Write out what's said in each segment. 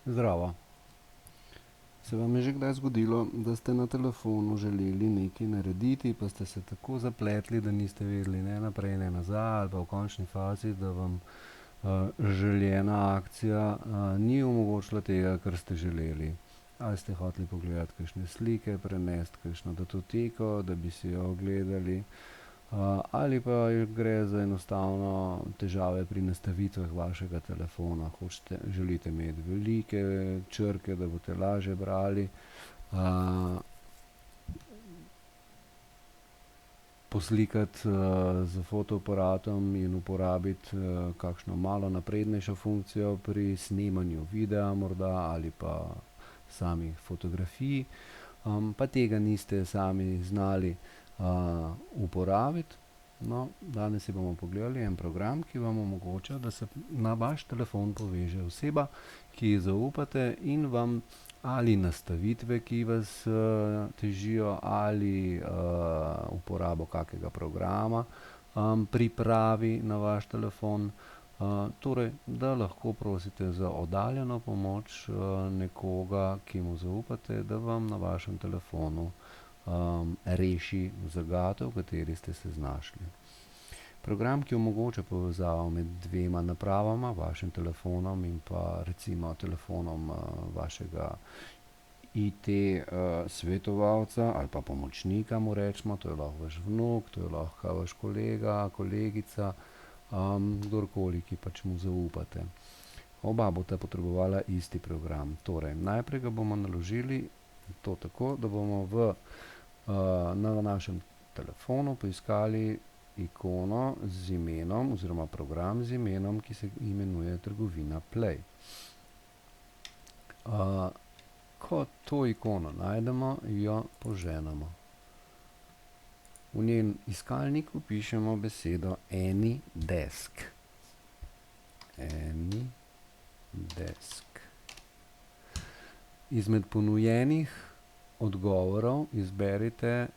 Zdravo. Se vam je že kdaj zgodilo, da ste na telefonu želeli nekaj narediti, pa ste se tako zapletli, da niste vedeli ne naprej, ne nazaj, ali pa v končni fazi, da vam željena akcija ni omogočila tega, kar ste želeli? Ali ste hoteli pogledati kakšne slike, prenesti kakšno datoteko, da bi si jo ogledali, ali pa gre za enostavno težave pri nastavitvah vašega telefona. Želite imeti velike črke, da boste lažje brali, poslikati s fotoaparatom in uporabiti kakšno malo naprednejšo funkcijo pri snemanju videa morda ali pa samih fotografij, pa tega niste sami znali uporabiti. No, danes si bomo pogledali en program, ki vam omogoča, da se na vaš telefon poveže oseba, ki ji zaupate in vam ali nastavitve, ki vas težijo, ali uporabo kakega programa pripravi na vaš telefon. Torej, da lahko prosite za oddaljeno pomoč nekoga, ki mu zaupate, da vam na vašem telefonu reši zagato, v kateri ste se znašli. Program, ki omogoča povezavo med dvema napravama, vašim telefonom in pa recimo telefonom vašega IT svetovalca ali pa pomočnika, mu recimo, to je lahko vaš vnuk, to je lahko vaš kolega, kolegica, kdorkoli, ki pač mu zaupate. Oba bosta potrebovala isti program. Torej, najprej ga bomo naložili to tako, da bomo na našem telefonu poiskali ikono z imenom oziroma program z imenom, ki se imenuje Trgovina Play. Ko to ikono najdemo, jo poženemo. V njen iskalnik vpišemo besedo AnyDesk. AnyDesk. Izmed ponujenih odgovorov izberite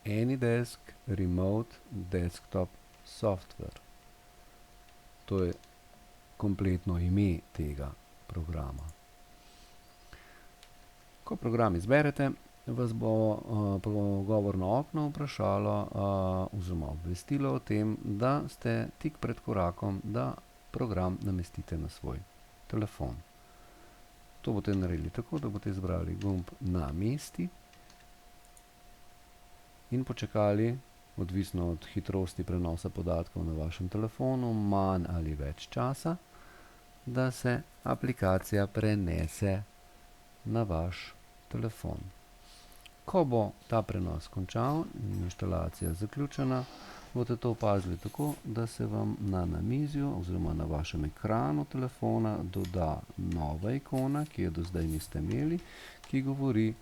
AnyDesk Remote Desktop Software. To je kompletno ime tega programa. Ko program izberete, vas bo pogovorno okno vprašalo oziroma obvestilo o tem, da ste tik pred korakom, da program namestite na svoj telefon. To boste naredili tako, da boste izbrali gumb Namesti in počakali, odvisno od hitrosti prenosa podatkov na vašem telefonu, manj ali več časa, da se aplikacija prenese na vaš telefon. Ko bo ta prenos končal in inštalacija zaključena, boste to opazili tako, da se vam na namizju oziroma na vašem ekranu telefona doda nova ikona, ki je do zdaj niste imeli, ki govori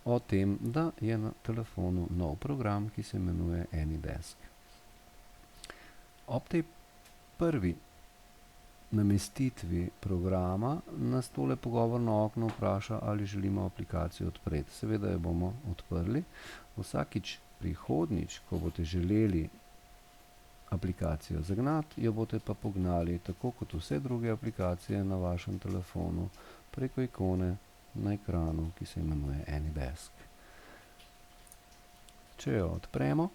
o tem, da je na telefonu nov program, ki se imenuje AnyDesk. Ob tej prvi namestitvi programa nas tole pogovorno okno vpraša, ali želimo aplikacijo odpreti. Seveda jo bomo odprli. Vsakič prihodnjič, ko boste želeli aplikacijo zagnati, jo boste pa pognali tako kot vse druge aplikacije na vašem telefonu preko ikone na ekranu, ki se imenuje AnyDesk. Če jo odpremo,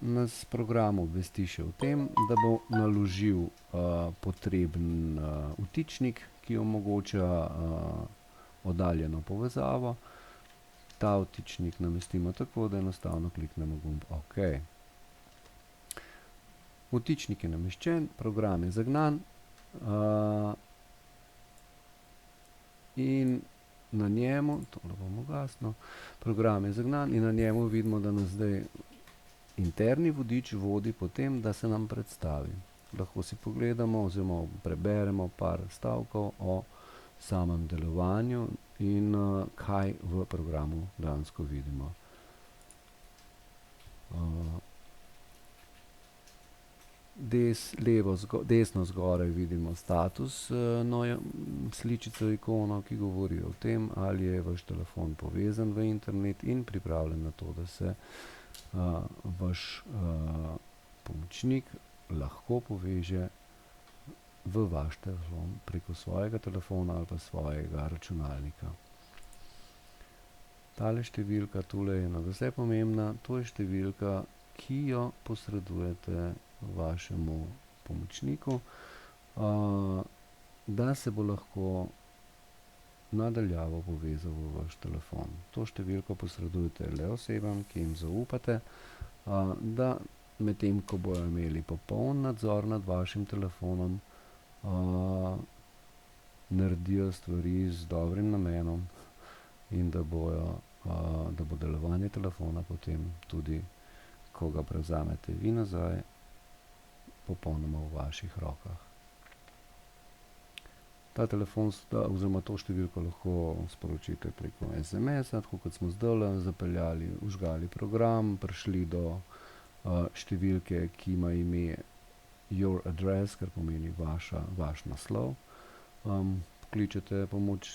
nas program obvesti še o tem, da bo naložil potreben vtičnik, ki omogoča oddaljeno povezavo. Ta vtičnik namestimo tako, da enostavno kliknemo gumb OK. Vtičnik je nameščen, program je zagnan in na njemu, tole bom ugasnil, program je zagnan in na njemu vidimo, da nas zdaj interni vodič vodi po tem, da se nam predstavi. Lahko si pogledamo oziroma preberemo par stavkov o samem delovanju in kaj v programu dejansko vidimo. Desno zgoraj vidimo status, sličico, ikono, ki govori o tem, ali je vaš telefon povezan v internet in pripravljen na to, da se vaš pomočnik lahko poveže v vaš telefon preko svojega telefona ali pa svojega računalnika. Tale številka tule je nadvse pomembna, to je številka, ki jo posredujete vašemu pomočniku, da se bo lahko nadaljavo povezal v vaš telefon. To številko posredujete le osebam, ki jim zaupate, da medtem ko bojo imeli popoln nadzor nad vašim telefonom, naredijo stvari z dobrim namenom in da bo delovanje telefona potem tudi, ko ga prevzamete vi nazaj, popolnoma v vaših rokah. Ta telefon oziroma to številko lahko sporočite preko SMS-a, tako kot smo zdajle zapeljali, vžgali program, prišli do številke, ki ima ime Your Address, kar pomeni vaš naslov. Pokličete pomoč,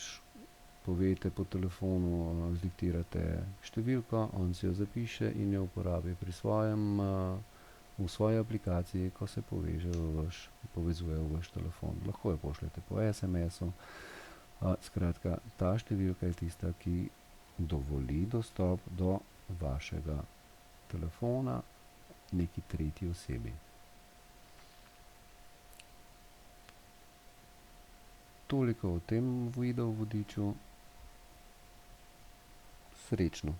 povejte po telefonu, zdiktirate številko, on si jo zapiše in jo uporabi pri v svoji aplikaciji, ko se povezuje v vaš telefon. Lahko jo pošljete po SMS-u. Skratka, ta številka je tista, ki dovoli dostop do vašega telefona neki tretji osebi. Toliko o tem video vodiču. Srečno!